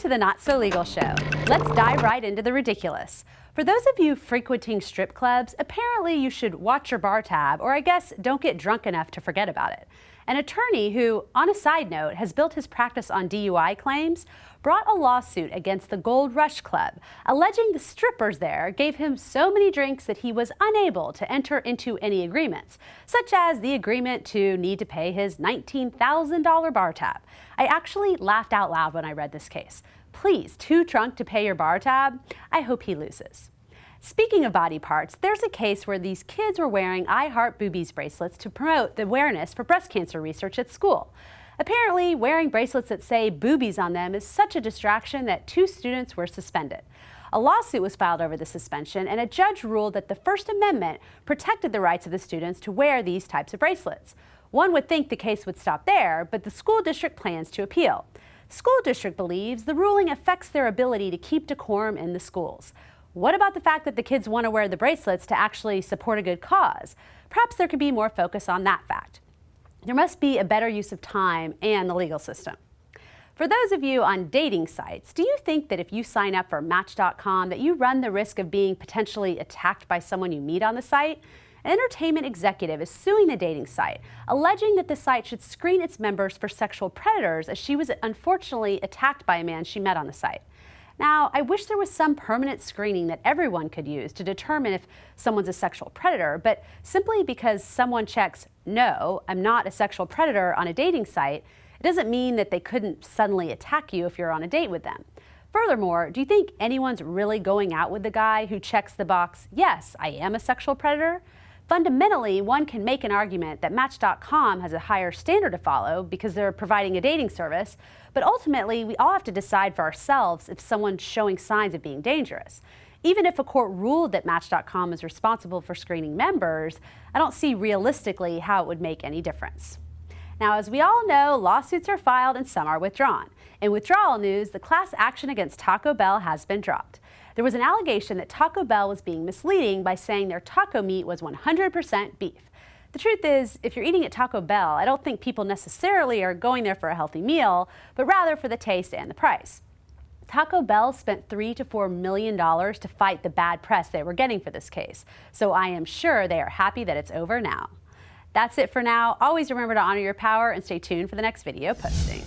to the Not So Legal Show. Let's dive right into the ridiculous. For those of you frequenting strip clubs, apparently you should watch your bar tab, or I guess don't get drunk enough to forget about it. An attorney who, on a side note, has built his practice on DUI claims, brought a lawsuit against the Gold Rush Club, alleging the strippers there gave him so many drinks that he was unable to enter into any agreements, such as the agreement to need to pay his $19,000 bar tab. I actually laughed out loud when I read this case. Please, too drunk to pay your bar tab? I hope he loses. Speaking of body parts, there's a case where these kids were wearing I Heart Boobies bracelets to promote the awareness for breast cancer research at school. Apparently, wearing bracelets that say boobies on them is such a distraction that 2 students were suspended. A lawsuit was filed over the suspension, and a judge ruled that the First Amendment protected the rights of the students to wear these types of bracelets. One would think the case would stop there, but the school district plans to appeal. The school district believes the ruling affects their ability to keep decorum in the schools. What about the fact that the kids want to wear the bracelets to actually support a good cause? Perhaps there could be more focus on that fact. There must be a better use of time and the legal system. For those of you on dating sites, do you think that if you sign up for Match.com that you run the risk of being potentially attacked by someone you meet on the site? An entertainment executive is suing the dating site, alleging that the site should screen its members for sexual predators as she was unfortunately attacked by a man she met on the site. Now, I wish there was some permanent screening that everyone could use to determine if someone's a sexual predator, but simply because someone checks, "No, I'm not a sexual predator" on a dating site, it doesn't mean that they couldn't suddenly attack you if you're on a date with them. Furthermore, do you think anyone's really going out with the guy who checks the box, "Yes, I am a sexual predator"? Fundamentally, one can make an argument that Match.com has a higher standard to follow because they're providing a dating service, but ultimately we all have to decide for ourselves if someone's showing signs of being dangerous. Even if a court ruled that Match.com is responsible for screening members, I don't see realistically how it would make any difference. Now, as we all know, lawsuits are filed and some are withdrawn. In withdrawal news, the class action against Taco Bell has been dropped. There was an allegation that Taco Bell was being misleading by saying their taco meat was 100% beef. The truth is, if you're eating at Taco Bell, I don't think people necessarily are going there for a healthy meal, but rather for the taste and the price. Taco Bell spent $3 to $4 million to fight the bad press they were getting for this case, so I am sure they are happy that it's over now. That's it for now. Always remember to honor your power and stay tuned for the next video posting.